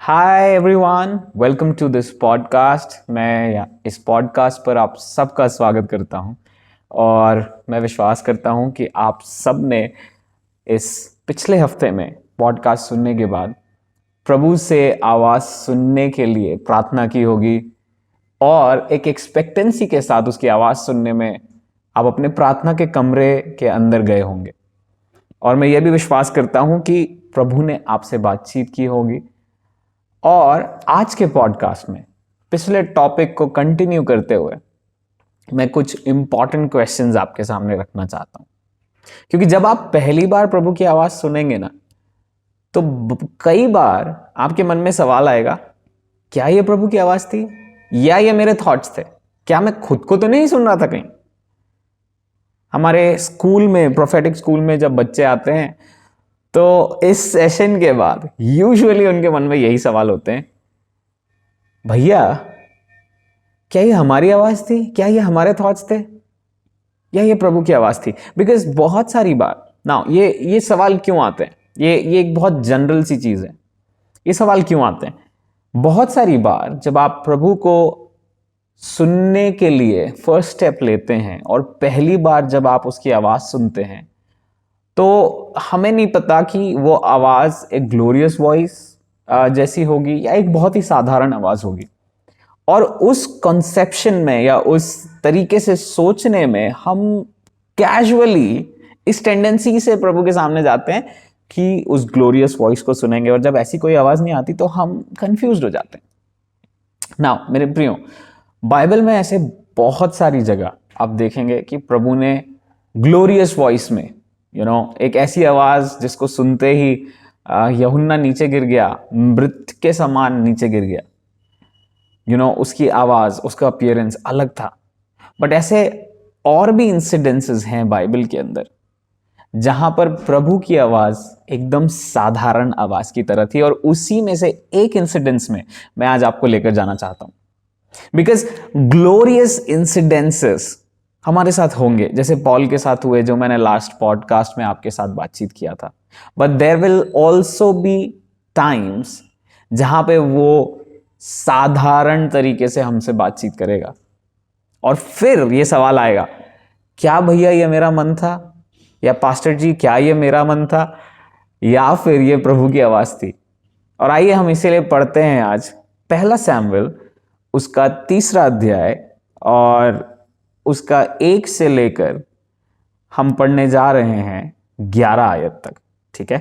Hi everyone, welcome to this podcast. इस podcast पर आप सबका स्वागत करता हूं और मैं विश्वास करता हूं कि आप सब ने इस पिछले हफ्ते में पॉडकास्ट सुनने के बाद प्रभु से आवाज़ सुनने के लिए प्रार्थना की होगी और एक एक्सपेक्टेंसी के साथ उसकी आवाज़ सुनने में आप अपने प्रार्थना के कमरे के अंदर गए होंगे। और मैं ये भी विश्वास करता हूं कि प्रभु ने आपसे बातचीत की होगी। और आज के पॉडकास्ट में पिछले टॉपिक को कंटिन्यू करते हुए मैं कुछ इंपॉर्टेंट क्वेश्चंस आपके सामने रखना चाहता हूं, क्योंकि जब आप पहली बार प्रभु की आवाज सुनेंगे ना, तो कई बार आपके मन में सवाल आएगा, क्या ये प्रभु की आवाज थी या ये मेरे थॉट्स थे? क्या मैं खुद को तो नहीं सुन रहा था कहीं? हमारे स्कूल में, प्रोफेटिक स्कूल में जब बच्चे आते हैं तो इस सेशन के बाद यूजुअली उनके मन में यही सवाल होते हैं, भैया क्या ये हमारी आवाज थी, क्या ये हमारे थॉट्स थे या ये प्रभु की आवाज थी? बिकॉज बहुत सारी बार ना ये सवाल क्यों आते हैं, ये एक बहुत जनरल सी चीज है। ये सवाल क्यों आते हैं? बहुत सारी बार जब आप प्रभु को सुनने के लिए फर्स्ट स्टेप लेते हैं और पहली बार जब आप उसकी आवाज सुनते हैं, तो हमें नहीं पता कि वो आवाज एक ग्लोरियस वॉइस जैसी होगी या एक बहुत ही साधारण आवाज होगी। और उस कॉन्सेप्शन में या उस तरीके से सोचने में हम कैजुअली इस टेंडेंसी से प्रभु के सामने जाते हैं कि उस ग्लोरियस वॉइस को सुनेंगे, और जब ऐसी कोई आवाज नहीं आती तो हम कंफ्यूज्ड हो जाते हैं। नाउ मेरे प्रियो, बाइबल में ऐसे बहुत सारी जगह आप देखेंगे कि प्रभु ने ग्लोरियस वॉइस में एक ऐसी आवाज जिसको सुनते ही यूहन्ना नीचे गिर गया, मृत के समान नीचे गिर गया। उसकी आवाज, उसका अपीयरेंस अलग था। बट ऐसे और भी इंसिडेंसेस हैं बाइबल के अंदर जहां पर प्रभु की आवाज एकदम साधारण आवाज की तरह थी, और उसी में से एक इंसिडेंस में मैं आज आपको लेकर जाना चाहता हूं। बिकॉज ग्लोरियस इंसिडेंसेस हमारे साथ होंगे, जैसे पॉल के साथ हुए, जो मैंने लास्ट पॉडकास्ट में आपके साथ बातचीत किया था। But there will also be times जहां पे वो साधारण तरीके से हमसे बातचीत करेगा, और फिर ये सवाल आएगा, क्या भैया ये मेरा मन था, या पास्टर जी क्या ये मेरा मन था, या फिर ये प्रभु की आवाज थी? और आइए हम इसीलिए पढ़ते हैं आज पहला सैमुएल, उसका 3 अध्याय, और उसका 1 से लेकर हम पढ़ने जा रहे हैं 11 आयत तक। ठीक है?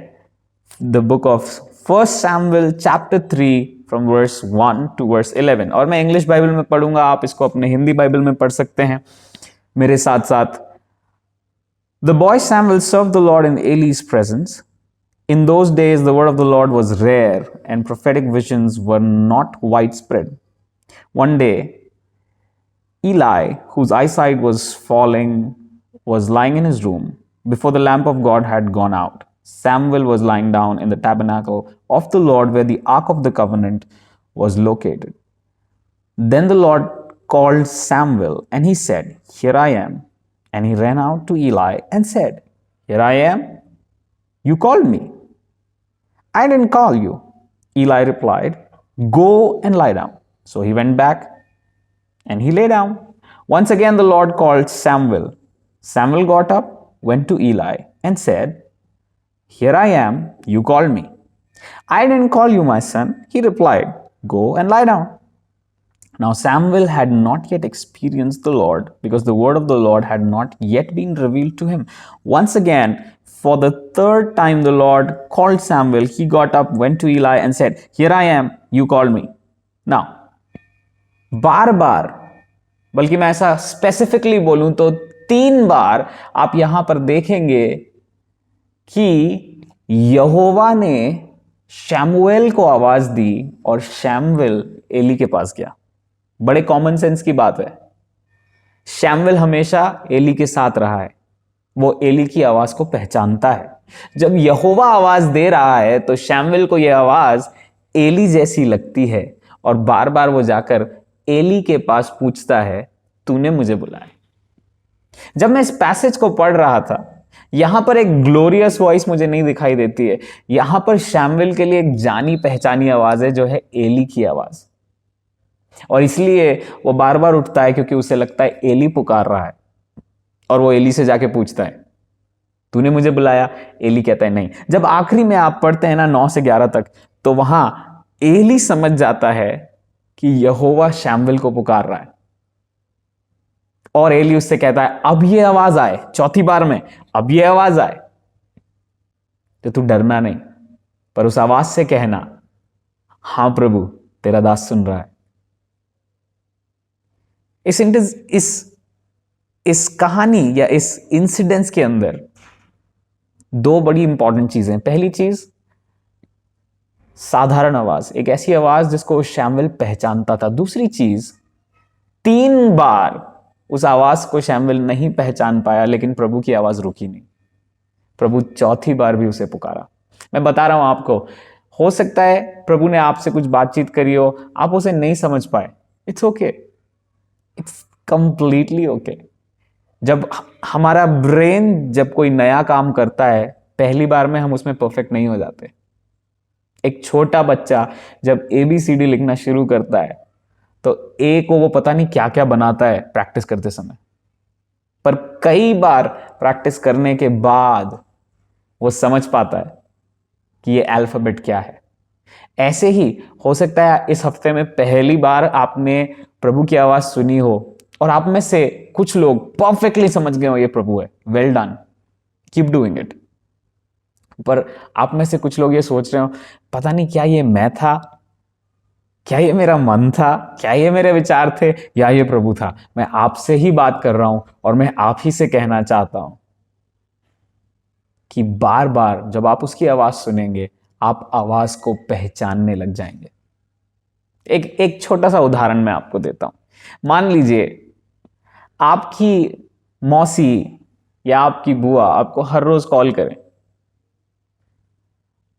The book of First Samuel chapter 3 from verse 1 to verse 11। और मैं इंग्लिश बाइबल में पढ़ूंगा, आप इसको अपने हिंदी बाइबल में पढ़ सकते हैं मेरे साथ साथ। The boy Samuel served the Lord in Eli's presence. In those days, the word of the Lord was rare and prophetic visions were not widespread. One day, Eli, whose eyesight was falling, was lying in his room before the lamp of God had gone out. Samuel was lying down in the tabernacle of the Lord where the ark of the covenant was located. Then the Lord called Samuel and he said, "Here I am." And he ran out to Eli and said, "Here I am. You called me." "I didn't call you," Eli replied. "Go and lie down." So he went back and he lay down. Once again the Lord called Samuel. Samuel got up, went to Eli and said, "Here I am. You called me." "I didn't call you, my son," he replied. "Go and lie down." Now Samuel had not yet experienced the Lord, because the word of the Lord had not yet been revealed to him. Once again, for the 3rd time, the Lord called Samuel. He got up, went to Eli and said, "Here I am, you called me." Now, बार बार, बल्कि मैं ऐसा specifically बोलूं तो 3 बार आप यहां पर देखेंगे कि यहोवा ने शमूएल को आवाज दी और शमूएल एली के पास गया। बड़े कॉमन सेंस की बात है। शमूएल हमेशा एली के साथ रहा है, वो एली की आवाज को पहचानता है। जब यहोवा आवाज दे रहा है तो शमूएल को यह आवाज एली जैसी लगती है, और बार बार वो जाकर एली के पास पूछता है, तूने मुझे बुलाया? जब मैं इस पैसेज को पढ़ रहा था यहां पर एक ग्लोरियस वॉइस मुझे नहीं दिखाई देती है। यहां पर शैमुएल के लिए एक जानी पहचानी आवाज है, जो है एली की आवाज। और इसलिए वो बार बार उठता है क्योंकि उसे लगता है एली पुकार रहा है। और वो एली से जाके पूछता है, तूने मुझे बुलाया? एली कहता है नहीं। जब आखिरी में आप पढ़ते हैं ना 9 से 11 तक, तो वहां एली समझ जाता है कि यहोवा शैमुएल को पुकार रहा है। और एली उससे कहता है, अब ये आवाज आए, चौथी बार में अब ये आवाज आए तो तू डरना नहीं, पर उस आवाज से कहना, हां प्रभु, तेरा दास सुन रहा है। इस कहानी या इस इंसिडेंस के अंदर दो बड़ी इंपॉर्टेंट चीजें। पहली चीज, साधारण आवाज, एक ऐसी आवाज जिसको शैमुएल पहचानता था। दूसरी चीज, 3 बार उस आवाज को शैमुएल नहीं पहचान पाया, लेकिन प्रभु की आवाज रुकी नहीं। प्रभु चौथी बार भी उसे पुकारा। मैं बता रहा हूं आपको, हो सकता है प्रभु ने आपसे कुछ बातचीत करी हो, आप उसे नहीं समझ पाए। It's okay, it's completely okay. जब हमारा ब्रेन जब कोई नया काम करता है, पहली बार में हम उसमें परफेक्ट नहीं हो जाते। एक छोटा बच्चा जब ABCD लिखना शुरू करता है, तो ए को वो पता नहीं क्या क्या बनाता है प्रैक्टिस करते समय, पर कई बार प्रैक्टिस करने के बाद वो समझ पाता है कि ये अल्फाबेट क्या है। ऐसे ही हो सकता है इस हफ्ते में पहली बार आपने प्रभु की आवाज सुनी हो और आप में से कुछ लोग परफेक्टली समझ गए हो ये प्रभु है, well done, keep doing it. पर आप में से कुछ लोग ये सोच रहे हो, पता नहीं क्या ये मैं था, क्या ये मेरा मन था, क्या ये मेरे विचार थे, या ये प्रभु था। मैं आपसे ही बात कर रहा हूं और मैं आप ही से कहना चाहता हूं कि बार बार जब आप उसकी आवाज सुनेंगे, आप आवाज को पहचानने लग जाएंगे। एक छोटा सा उदाहरण मैं आपको देता हूं। मान लीजिए आपकी मौसी या आपकी बुआ आपको हर रोज कॉल करें,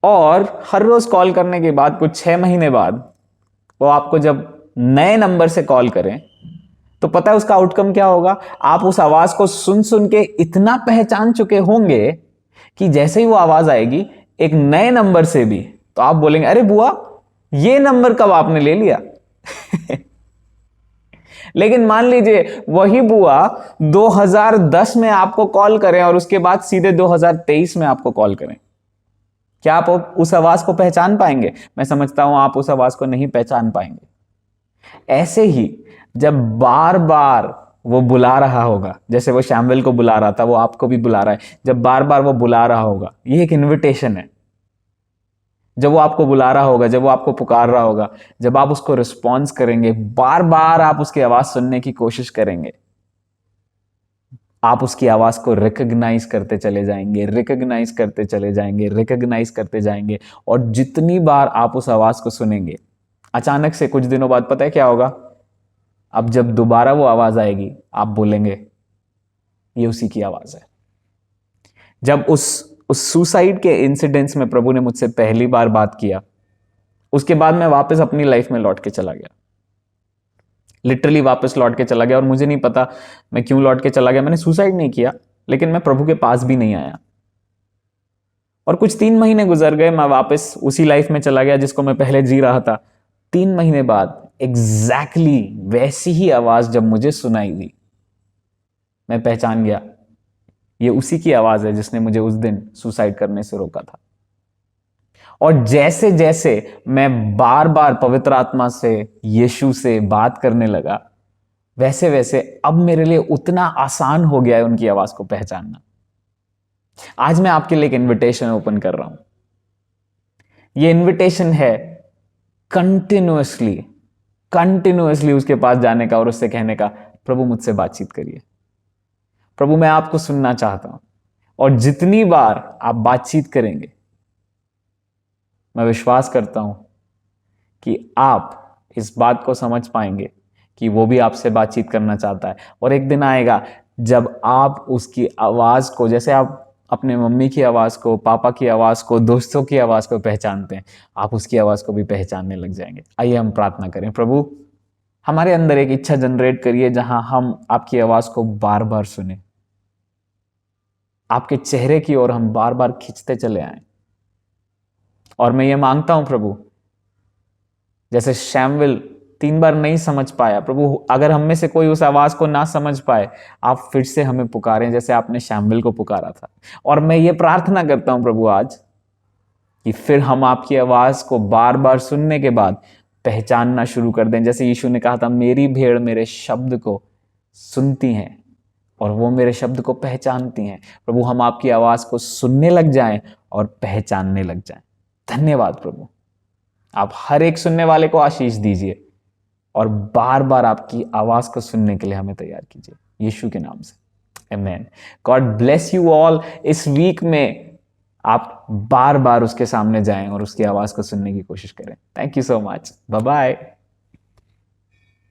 और हर रोज कॉल करने के बाद कुछ 6 महीने बाद वो आपको जब नए नंबर से कॉल करें, तो पता है उसका आउटकम क्या होगा? आप उस आवाज को सुन सुन के इतना पहचान चुके होंगे कि जैसे ही वो आवाज आएगी एक नए नंबर से भी, तो आप बोलेंगे, अरे बुआ, ये नंबर कब आपने ले लिया? लेकिन मान लीजिए वही बुआ 2010 में आपको कॉल करें और उसके बाद सीधे 2023 में आपको कॉल करें, क्या आप उस आवाज को पहचान पाएंगे? मैं समझता हूं आप उस आवाज को नहीं पहचान पाएंगे। ऐसे ही जब बार बार वो बुला रहा होगा, जैसे वो शैमुएल को बुला रहा था, वो आपको भी बुला रहा है। जब बार बार वो बुला रहा होगा, ये एक इनविटेशन है। जब वो आपको बुला रहा होगा, जब वो आपको पुकार रहा होगा, जब आप उसको रिस्पॉन्स करेंगे, बार बार आप उसकी आवाज सुनने की कोशिश करेंगे, आप उसकी आवाज को रिकॉग्नाइज करते चले जाएंगे, रिकॉग्नाइज करते चले जाएंगे, रिकॉग्नाइज करते जाएंगे। और जितनी बार आप उस आवाज को सुनेंगे, अचानक से कुछ दिनों बाद पता है क्या होगा? अब जब दोबारा वो आवाज आएगी, आप बोलेंगे, ये उसी की आवाज है। जब उस सुसाइड के इंसिडेंट्स में प्रभु ने मुझसे पहली बार बात किया, उसके बाद मैं वापस अपनी लाइफ में लौट के चला गया, लिटरली वापस लौट के चला गया। और मुझे नहीं पता मैं क्यों लौट के चला गया। मैंने सुसाइड नहीं किया, लेकिन मैं प्रभु के पास भी नहीं आया। और कुछ 3 महीने गुजर गए, मैं वापस उसी लाइफ में चला गया जिसको मैं पहले जी रहा था। 3 महीने बाद एग्जैक्टली वैसी ही आवाज जब मुझे सुनाई दी, मैं पहचान गया, ये उसी की आवाज है जिसने मुझे उस दिन सुसाइड करने से रोका था। और जैसे जैसे मैं बार बार पवित्र आत्मा से, यीशु से बात करने लगा, वैसे वैसे अब मेरे लिए उतना आसान हो गया है उनकी आवाज को पहचानना। आज मैं आपके लिए एक इनविटेशन ओपन कर रहा हूं। यह इनविटेशन है कंटिन्यूअसली उसके पास जाने का और उससे कहने का, प्रभु मुझसे बातचीत करिए, प्रभु मैं आपको सुनना चाहता हूं। और जितनी बार आप बातचीत करेंगे, मैं विश्वास करता हूं कि आप इस बात को समझ पाएंगे कि वो भी आपसे बातचीत करना चाहता है। और एक दिन आएगा जब आप उसकी आवाज को, जैसे आप अपने मम्मी की आवाज को, पापा की आवाज को, दोस्तों की आवाज को पहचानते हैं, आप उसकी आवाज को भी पहचानने लग जाएंगे। आइए हम प्रार्थना करें। प्रभु, हमारे अंदर एक इच्छा जनरेट करिए जहां हम आपकी आवाज को बार बार सुने। आपके चेहरे की ओर हम बार बार खींचते चले आए। और मैं ये मांगता हूं प्रभु, जैसे शैमुएल 3 बार नहीं समझ पाया, प्रभु अगर हम में से कोई उस आवाज को ना समझ पाए, आप फिर से हमें पुकारें जैसे आपने शैमुएल को पुकारा था। और मैं ये प्रार्थना करता हूं प्रभु आज कि फिर हम आपकी आवाज को बार बार सुनने के बाद पहचानना शुरू कर दें, जैसे यीशु ने कहा था, मेरी भेड़ मेरे शब्द को सुनती हैं और वो मेरे शब्द को पहचानती हैं। प्रभु हम आपकी आवाज को सुनने लग जाएं और पहचानने लग जाएं। धन्यवाद प्रभु, आप हर एक सुनने वाले को आशीष दीजिए और बार बार आपकी आवाज को सुनने के लिए हमें तैयार कीजिए, यीशु के नाम से, आमेन। God bless you all. इस वीक में आप बार बार उसके सामने जाएं और उसकी आवाज को सुनने की कोशिश करें। Thank you so much, bye bye.